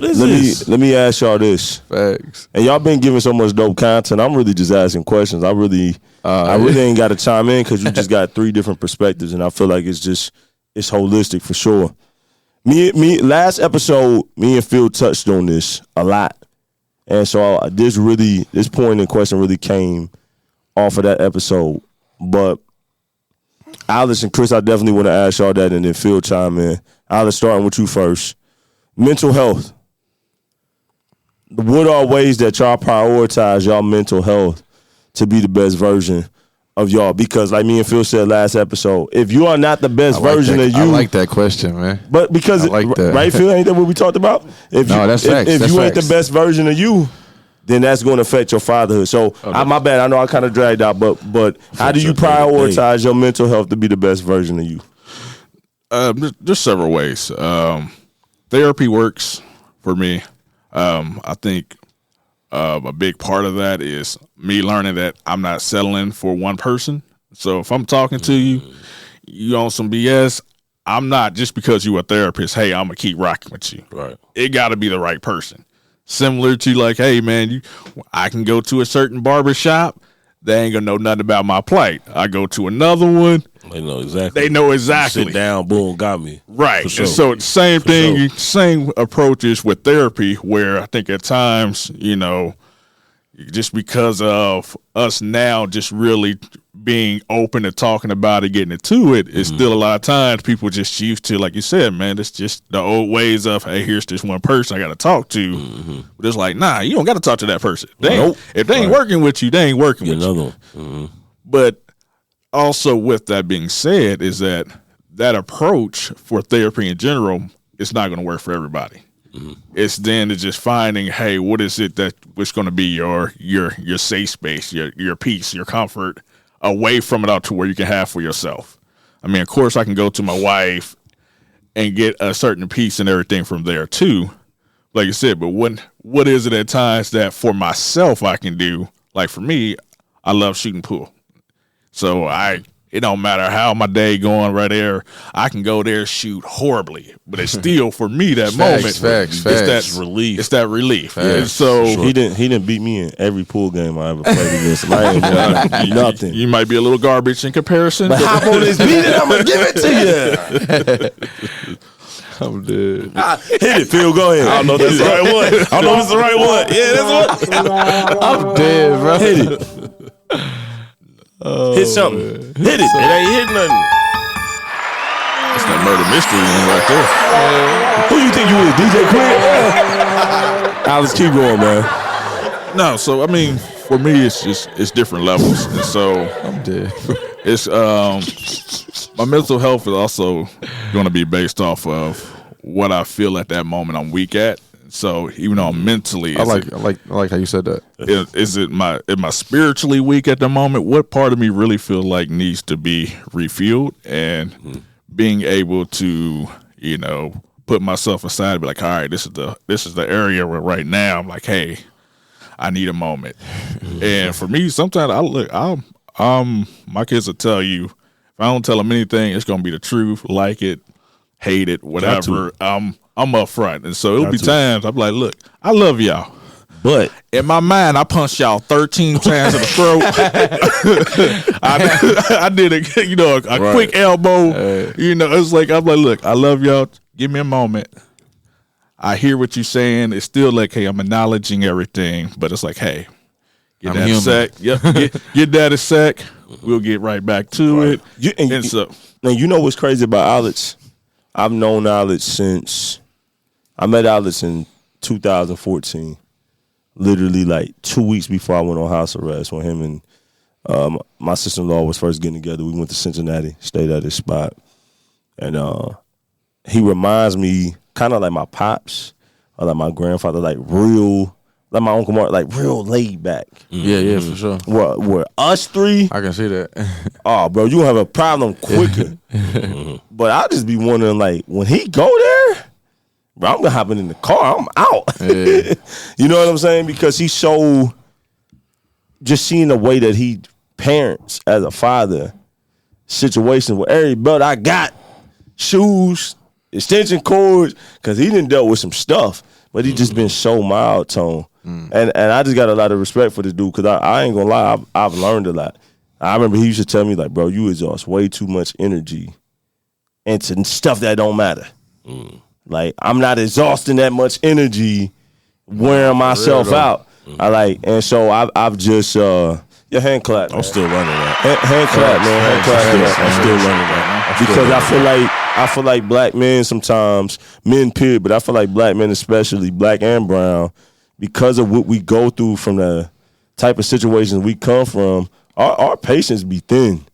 is this? Let me ask y'all this. Facts. And y'all been giving so much dope content. I'm really just asking questions. I really ain't got to chime in because you just got 3 different perspectives, and I feel like it's holistic for sure. Last episode, me and Phil touched on this a lot, and so this point in question really came off of that episode. But Alice and Chris, I definitely want to ask y'all that, and then Phil chime in. Alice, starting with you first. Mental health. What are ways that y'all prioritize y'all mental health to be the best version of y'all? Because like me and Phil said last episode, if you are not the best version of you. I like that question, man. But because, right, Phil, ain't that what we talked about? That's facts. If you ain't the best version of you, then that's going to affect your fatherhood. So, my bad. I know I kind of dragged out, but how do you prioritize your mental health to be the best version of you? There's several ways. Therapy works for me. I think a big part of that is me learning that I'm not settling for one person. So if I'm talking to you, you on some BS, I'm not just because you a therapist, hey, I'm going to keep rocking with you. Right. It got to be the right person. Similar to like, hey, man, I can go to a certain barber shop. They ain't going to know nothing about my plight. I go to another one. They know exactly. Sit down, boom, got me. Right. Sure. And so same thing, same approaches with therapy, where I think at times, just because of us now just really being open and talking about it, getting into it, it's still a lot of times people just used to, like you said, man, it's just the old ways of, hey, here's this one person I got to talk to. But it's like, nah, you don't got to talk to that person. If they ain't working with you, they ain't working with you. Mm-hmm. But also with that being said is that approach for therapy in general is not going to work for everybody. It's then to just finding, hey, what is it that was going to be your safe space, your peace, your comfort away from it out to where you can have for yourself. I mean, of course, I can go to my wife and get a certain peace and everything from there too, like you said. But what is it at times that for myself I can do? Like for me, I love shooting pool, so it don't matter how my day going right there. I can go there, shoot horribly, but it's still for me that moment. Facts. It's that relief. It's that relief. And so he didn't beat me in every pool game I ever played against him. I ain't won nothing. You might be a little garbage in comparison. But hop on this beat and I'm gonna give it to you. I'm dead. Hit it, Phil. Go ahead. I don't know if that's the right one. I don't know if it's the right one. Yeah, that's one. I'm dead, bro. Hit it. Hit something. Hit it. It ain't hit nothing. That's that murder mystery one right there. Who you think you is, DJ Quick? Alex, keep going, man. No, so I mean, for me, it's different levels, and so I'm dead. It's my mental health is also going to be based off of what I feel at that moment I'm weak at. So even though I'm mentally, I like how you said that. Am I spiritually weak at the moment? What part of me really feel like needs to be refueled, and being able to, put myself aside and be like, all right, this is the area where right now I'm like, hey, I need a moment. And for me, sometimes my kids will tell you, if I don't tell them anything, it's gonna be the truth, like it, hate it, whatever. I'm up front. And so it'll be times I'm like, look, I love y'all, But in my mind, I punched y'all 13 times in the throat. I did a quick elbow. It's like I'm like, look, I love y'all. Give me a moment. I hear what you're saying. It's still like, hey, I'm acknowledging everything, but it's like, hey, get that a sec. Yep, get that a sec. We'll get right back to it. Now, you know what's crazy about Alex? I've known Alex since I met Alex in 2014. Literally like 2 weeks before I went on house arrest when him and my sister-in-law was first getting together. We went to Cincinnati, stayed at his spot. And he reminds me kind of like my pops or like my grandfather, like my Uncle Mark, like real laid back. Yeah, for sure. Where us three, I can see that. oh, bro, you gonna have a problem quicker. But I'll just be wondering, like, when he go there, bro, I'm gonna hop in the car. I'm out. Yeah. You know what I'm saying? Because he's so just seeing the way that he parents as a father, situations where every belt I got, shoes, extension cords, because he done dealt with some stuff, but he just been so mild tone. And I just got a lot of respect for this dude because I ain't gonna lie, I've learned a lot. I remember he used to tell me, like, bro, you exhaust way too much energy into stuff that don't matter. Like, I'm not exhausting that much energy wearing myself out. And so I've just your hand clap. Man. I'm still learning that. Hand clap, man. Hand clap. I'm still learning that. Because I feel like black men sometimes, men period, but I feel like black men especially, black and brown, because of what we go through from the type of situations we come from, our patience be thin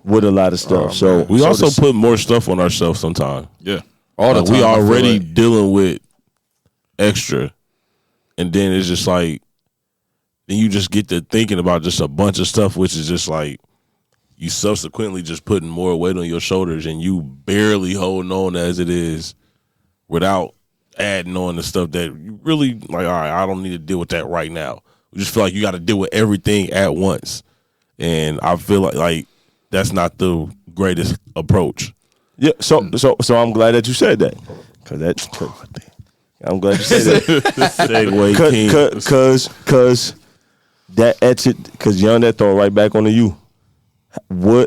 with a lot of stuff. So we also put more stuff on ourselves sometimes. Yeah. All the time. We already dealing with extra. And then it's just like, then you just get to thinking about just a bunch of stuff, which is just like, you subsequently just putting more weight on your shoulders and you barely holding on as it is without adding on the stuff that you really like, all right, I don't need to deal with that right now. You just feel like you got to deal with everything at once. And I feel like that's not the greatest approach. Yeah, so I'm glad that you said that. I'm glad you said that. Segue king. Cause that because young that throw right back onto you.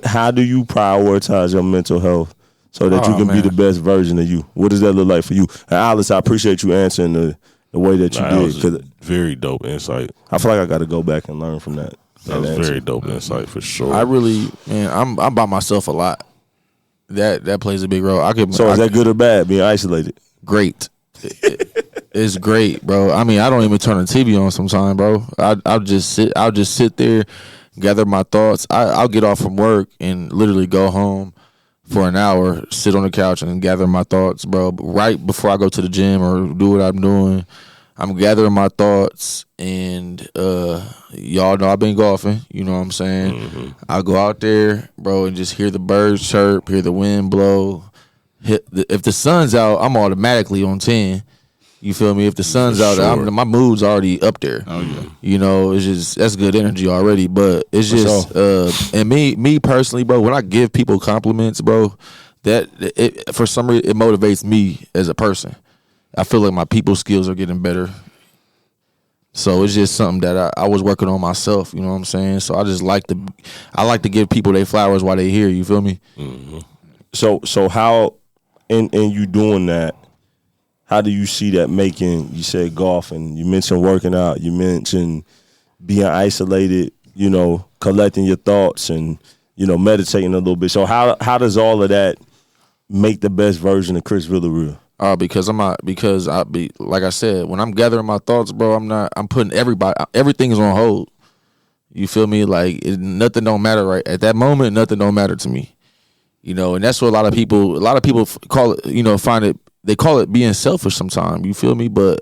How do you prioritize your mental health so that you can be the best version of you? What does that look like for you? And Alice, I appreciate you answering the way that you did. That was very dope insight. I feel like I got to go back and learn from that. That was very dope insight for sure. I really, man, I'm by myself a lot. That plays a big role. So is that good or bad, being isolated? Great. It's great, bro. I mean, I don't even turn the TV on sometimes, bro. I'll just sit there, gather my thoughts. I'll get off from work and literally go home for an hour, sit on the couch and gather my thoughts, bro. Right before I go to the gym or do what I'm doing, I'm gathering my thoughts. And y'all know I've been golfing, you know what I'm saying? Mm-hmm. I'll go out there, bro, and just hear the birds chirp, hear the wind blow. If the sun's out, I'm automatically on 10. You feel me? If the sun's out, my mood's already up there. Oh yeah. You know, it's just that's good energy already. But it's just and me personally, bro. When I give people compliments, bro, for some reason it motivates me as a person. I feel like my people skills are getting better. So it's just something that I was working on myself. You know what I'm saying? So I just like to give people their flowers while they here. You feel me? Mm-hmm. So how in you doing that? How do you see that making, you said golf, and you mentioned working out, you mentioned being isolated, you know, collecting your thoughts and, you know, meditating a little bit. So how does all of that make the best version of Chris Villarreal? Because like I said, when I'm gathering my thoughts, bro, I'm putting everything is on hold. You feel me? Like nothing don't matter right at that moment. Nothing don't matter to me. You know, and that's what a lot of people call it, you know, they call it being selfish sometimes, you feel me? But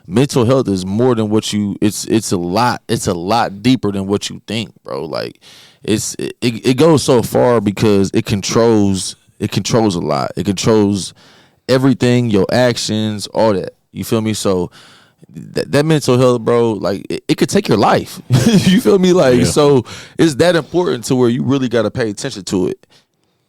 mental health is more than what it's a lot deeper than what you think, bro. Like it goes so far because it controls a lot. It controls everything, your actions, all that. You feel me? So that mental health, bro, like it could take your life. You feel me? Like, so it's that important to where you really got to pay attention to it.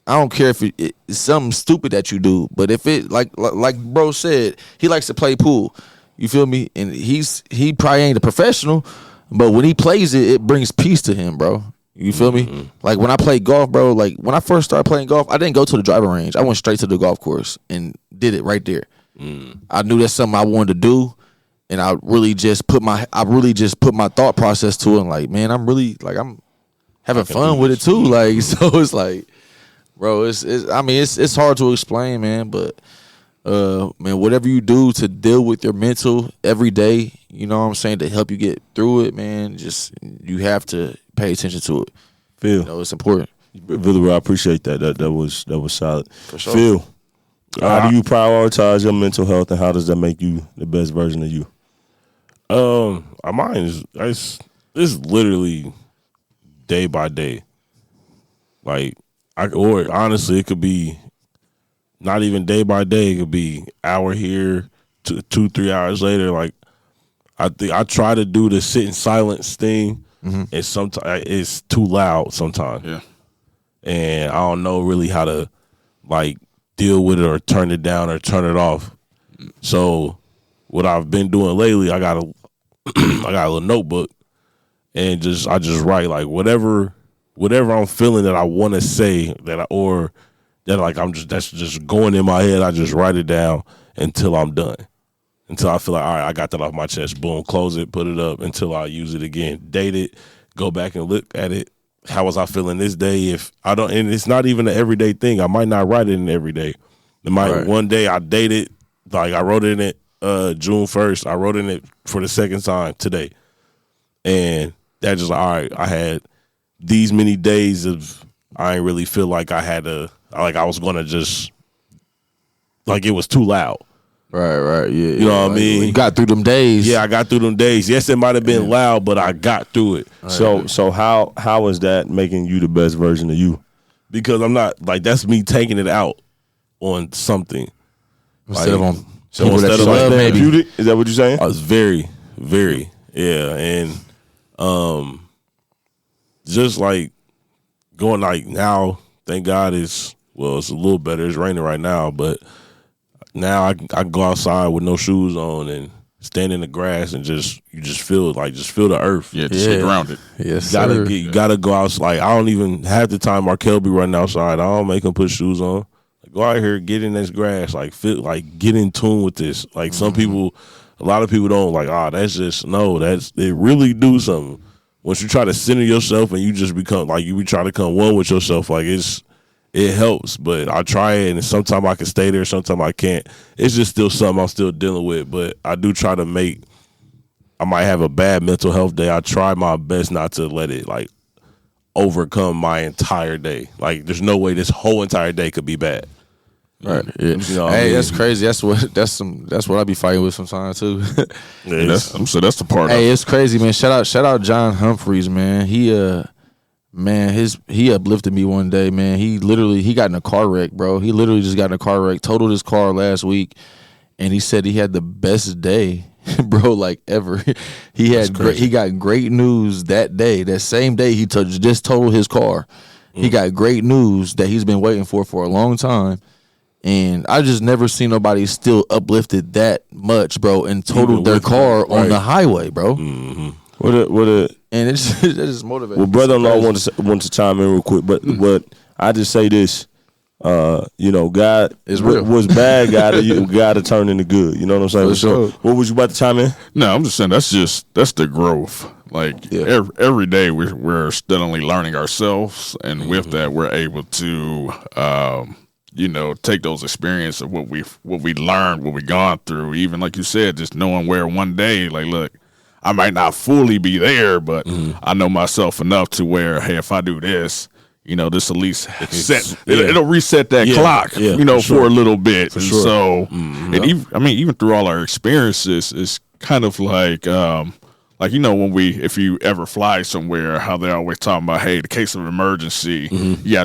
I don't care if it's something stupid that you do, but if it like bro said, he likes to play pool. You feel me? And he probably ain't a professional, but when he plays it, it brings peace to him, bro. You feel me? Like when I play golf, bro, like when I first started playing golf, I didn't go to the driving range. I went straight to the golf course and did it right there. I knew that's something I wanted to do, and I really just put my thought process to it. And like, man, I'm having fun with it too. Like, so it's like, bro, it's hard to explain, man, but man, whatever you do to deal with your mental every day, you know what I'm saying, to help you get through it, man, just you have to pay attention to it. Phil, you know, it's important. Villarreal, I appreciate that. That was solid. For sure. Phil, how do you prioritize your mental health, and how does that make you the best version of you? Mine is it's literally day by day. Like or honestly, it could be not even day by day. It could be hour here, 2-3 hours later. Like I try to do the sit in silence thing, and sometimes it's too loud. Sometimes, Yeah. And I don't know really how to like deal with it or turn it down or turn it off. So what I've been doing lately, I got a little notebook, and I just write like whatever I'm feeling that I want to say that's just going in my head. I just write it down until I'm done. Until I feel like, all right, I got that off my chest. Boom, close it, put it up until I use it again. Date it, go back and look at it. How was I feeling this day? If I don't, and it's not even an everyday thing. I might not write it in every day. It might one day I dated, like I wrote it in it June 1st. I wrote in it for the second time today. And that just, all right, I had these many days of, I ain't really feel like I had to, like I was going to just, like it was too loud. Right, yeah. You know what I mean? You got through them days. Yeah, I got through them days. Yes, it might have been loud, but I got through it. So how is that making you the best version of you? Because I'm not, like, that's me taking it out on something. Instead of on So people that instead you of like love, maybe. Therapeutic? Is that what you're saying? I was very, very, yeah. And just like going like now, thank God it's a little better. It's raining right now, but now I go outside with no shoes on and stand in the grass and you just feel the earth. Yeah, just get grounded. Yes, You gotta go outside. Like I don't even half the time Markel be running outside. I don't make him put shoes on. Like, go out here, get in this grass, like get in tune with this. Like some people, a lot of people don't like. It really do something. Once you try to center yourself and you just become like you try to become one with yourself, like it helps. But I try it, and sometimes I can stay there, sometimes I can't. It's just still something I'm still dealing with. But I do try to I might have a bad mental health day. I try my best not to let it like overcome my entire day. Like there's no way this whole entire day could be bad. Right. Yeah. You know Hey, I mean? that's crazy. That's what I be fighting with sometimes too. That's the part. Hey, it's crazy, man. Shout out John Humphreys, man. He uplifted me one day, man. He got in a car wreck, bro. He literally just got in a car wreck, totaled his car last week, and he said he had the best day, bro, like ever. He got great news that day. That same day he just totaled his car. He got great news that he's been waiting for a long time. And I just never seen nobody still uplifted that much, bro, and totaled their car on the highway, bro. Mm-hmm. And it's just motivating. Well, brother-in-law wants to chime in real quick, but I just say this, God is real. Was bad, God to turn into good. You know what I'm saying? For sure. What was you about to chime in? No, I'm just saying that's the growth. Like every day we're steadily learning ourselves, and with that we're able to take those experiences of what we learned, what we gone through. Even like you said, just knowing where one day, like, look, I might not fully be there, but I know myself enough to where, hey, if I do this, this at least it'll reset that clock, for a little bit. For and sure. so, and even through all our experiences, it's kind of like if you ever fly somewhere, how they're always talking about, hey, the case of emergency,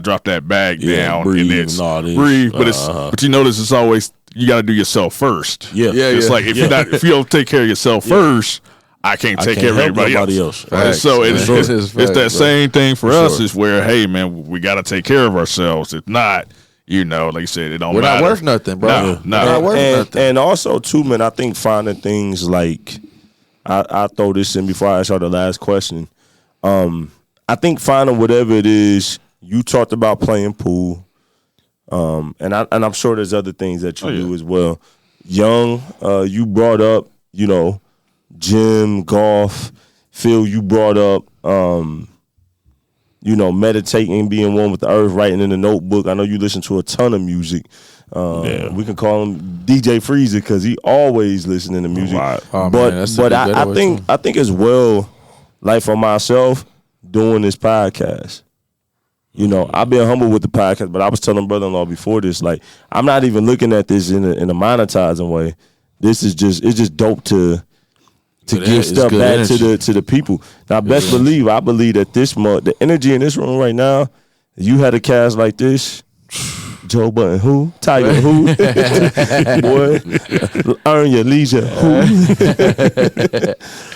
drop that bag down, breathe, and it's and all this. breathe. But you notice it's always you got to do yourself first. It's like if you don't take care of yourself first, I can't take care of everybody else. Facts, so it's facts, that bro. same thing for us. Is where, hey man, we got to take care of ourselves. If not, You know, like you said, it don't We're matter. not worth nothing, bro. No, We're not worth nothing. And also too, man, I think finding things like I throw this in before I ask y'all the last question. I think finding whatever it is. You talked about playing pool, and I'm sure there's other things that you do as well. Young, you brought up, you know, gym, golf. Phil, you brought up, you know, meditating, being one with the earth, writing in the notebook. I know you listen to a ton of music. We can call him DJ Phreeza because he always listening to music. Oh, but I think as well, like for myself, doing this podcast. You know, I've been humble with the podcast, but I was telling brother-in-law before this, like, I'm not even looking at this in a monetizing way. This is it's just dope to give stuff back to the people. Now, best believe, I believe that this month, the energy in this room right now, you had a cast like this, Joe Button, who? Tiger, who? Boy, earn your leisure, who?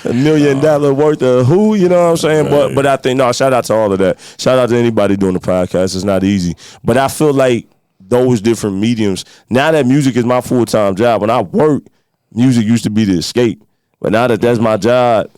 $1 million worth of who? You know what I'm saying? Right. But I think, no, shout out to all of that. Shout out to anybody doing the podcast. It's not easy. But I feel like those different mediums, now that music is my full-time job, when I work, music used to be the escape. But now that that's my job,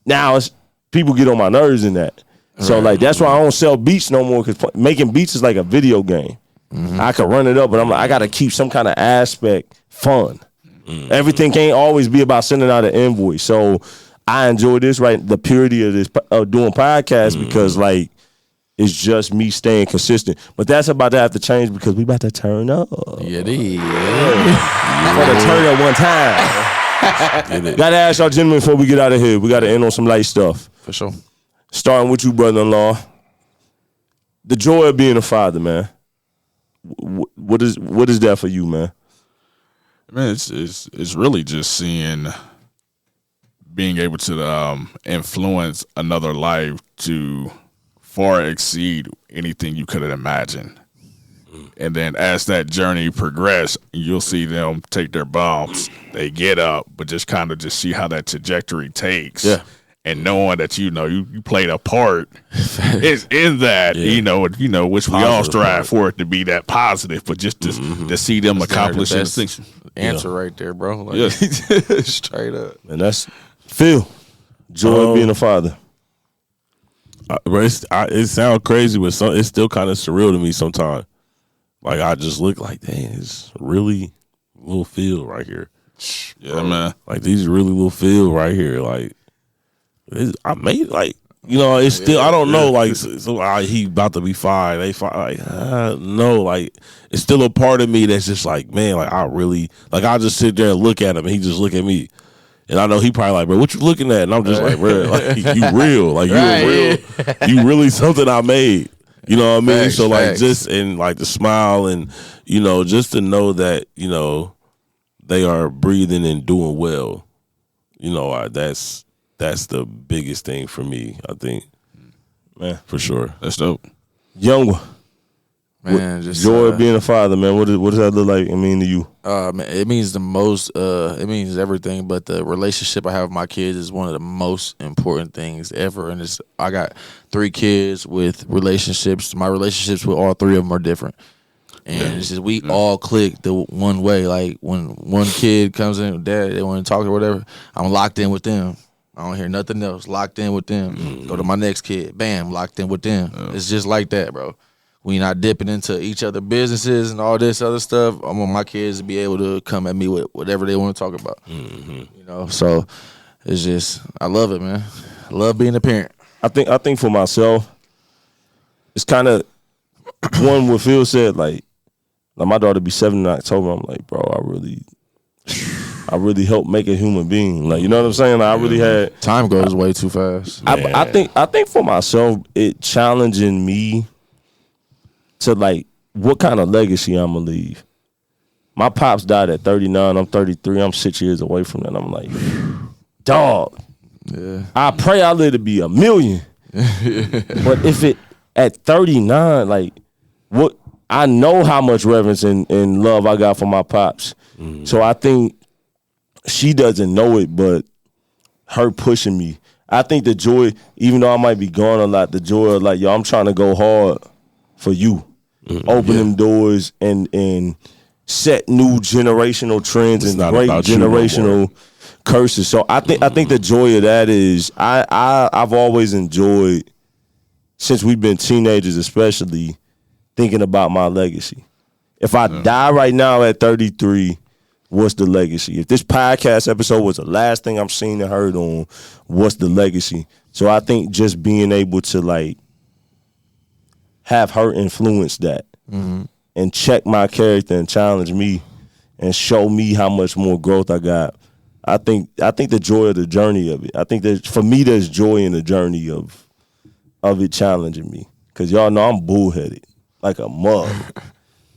now it's people get on my nerves in that. So, like, that's why I don't sell beats no more, because making beats is like a video game. I can run it up, but I'm like, I got to keep some kind of aspect fun. Everything can't always be about sending out an invoice. So I enjoy this, right? The purity of this doing podcasts because, like, it's just me staying consistent. But that's about to have to change because we about to turn up. Yeah, it is. I'm going to turn up one time. Got to ask y'all gentlemen before we get out of here. We got to end on some light stuff. For sure. Starting with you, brother-in-law. The joy of being a father, man. What is that for you, man? Man, it's really just being able to influence another life to far exceed anything you could have imagined. And then as that journey progresses, you'll see them take their bumps, they get up, but just kind of just see how that trajectory takes. Yeah. And knowing that, you know, you played a part is in that, you know, which we all strive for it to be that positive, but just to see them accomplishing things. Answer right there, bro. Like, straight up. And that's Phil. Joy of being a father. It sounds crazy, but it's still kind of surreal to me sometimes. Like, I just look like, dang, it's really little Phil right here. Yeah, man. Like, these really little Phil right here. Like, I made, like, you know, it's still, I don't know, like, he about to be fine. They fine. Like, no, like, it's still a part of me that's just like, man, like, I just sit there and look at him and he just look at me. And I know he probably like, bro, what you looking at? And I'm just like, bro, like, you real. Like, you real. You really something I made. You know what I mean? Facts, so, like, facts. just, and, like, the smile and, you know, just to know that, you know, they are breathing and doing well. You know, that's the biggest thing for me, I think. Man, for sure. That's dope. Young one. Man, just joy of being a father, man. What does that look like? I mean, to you? Man, it means the most. It means everything. But the relationship I have with my kids is one of the most important things ever. And I got 3 kids with relationships. My relationships with all 3 of them are different. And it's just we all click the one way. Like when one kid comes in, dad, they want to talk or whatever, I'm locked in with them. I don't hear nothing else. Locked in with them. Go to my next kid. Bam, locked in with them. It's just like that, bro. We not dipping into each other businesses and all this other stuff. I want my kids to be able to come at me with whatever they want to talk about. You know, so it's just, I love it, man. I love being a parent. I think for myself, it's kind of one what Phil said, like my daughter be 7 in October. I'm like, bro, I really helped make a human being. Like, you know what I'm saying? Like, I really had. Time goes way too fast. I think for myself, it challenging me to, like, what kind of legacy I'm going to leave. My pops died at 39. I'm 33. I'm 6 years away from that. I'm like, dog. Yeah. I pray I live to be 1 million. But if it, at 39, like, what, I know how much reverence and love I got for my pops. So I think she doesn't know it, but her pushing me. I think the joy, even though I might be gone a lot, the joy of, like, yo, I'm trying to go hard for you. open them doors and set new generational trends and break generational curses. So I think the joy of that is I've always enjoyed, since we've been teenagers especially, thinking about my legacy. If I die right now at 33, what's the legacy? If this podcast episode was the last thing I'm seen and heard on, what's the legacy? So I think just being able to like have her influence that and check my character and challenge me and show me how much more growth I got. I think the joy of the journey of it. I think that for me, there's joy in the journey of it challenging me. Cause y'all know I'm bullheaded like a mug.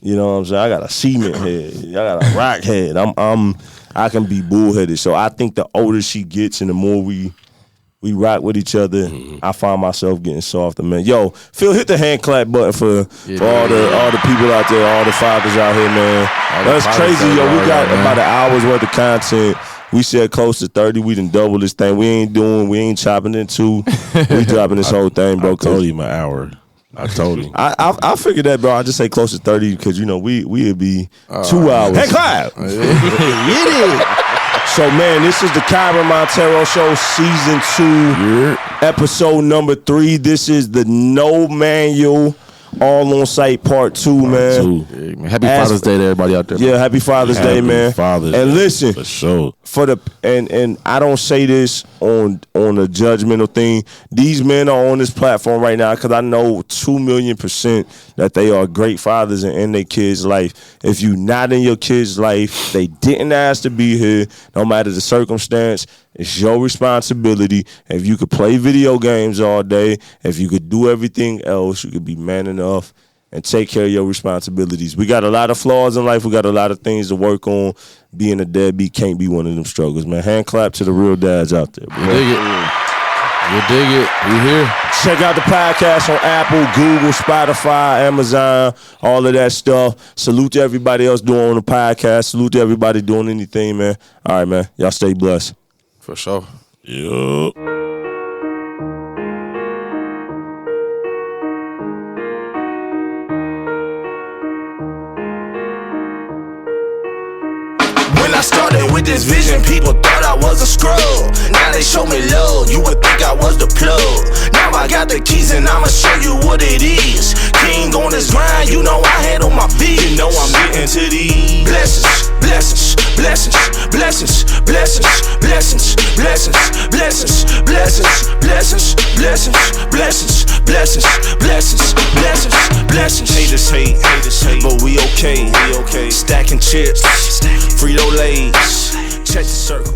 You know what I'm saying? I got a cement head. I got a rock head. I can be bullheaded. So I think the older she gets and the more we rock with each other, I find myself getting softer, man. Yo, Phil, hit the hand clap button for all the people out there, all the fathers out here, man. That's crazy, yo. We got about an hour's worth of content. We said close to 30. We done double this thing. We ain't chopping it in two. We dropping this whole thing, bro. I told him an hour. I told him. I figured that, bro. I just say close to 30 because, you know, we'd be 2 hours. Hey, clap! So, man, this is the KYREN Monteiro Show, Season 2, Episode number 3. This is the No Manual, All on Site Part 2, man. Happy Father's Day to everybody out there. Yeah, happy Father's Day, man. Father's and Day, listen, for sure. And I don't say this on a judgmental thing. These men are on this platform right now because I know 2,000,000% that they are great fathers and in their kids' life. If you're not in your kids' life, they didn't ask to be here. No matter the circumstance, it's your responsibility. If you could play video games all day, if you could do everything else, you could be man enough and take care of your responsibilities. We got a lot of flaws in life. We got a lot of things to work on. Being a deadbeat can't be one of them struggles, man. Hand clap to the real dads out there, bro. You dig it. You dig it. We here. Check out the podcast on Apple, Google, Spotify, Amazon, all of that stuff. Salute to everybody else doing on the podcast. Salute to everybody doing anything, man. All right, man. Y'all stay blessed. For sure. Yup. When I started with this vision, people thought I was a scrub. Now they show me love, you would think I was the plug. Now I got the keys and I'ma show you what it is. King on this grind, you know I handle my biz. You know I'm getting to these blessings, blessings, blessings, blessings, blessings, blessings, blessings, blessings, blessings, blessings, blessings, blessings, blessings, blessings, blessings, blessings. Haters hate, but we okay. Stacking chips, Frito Lays, check the circle.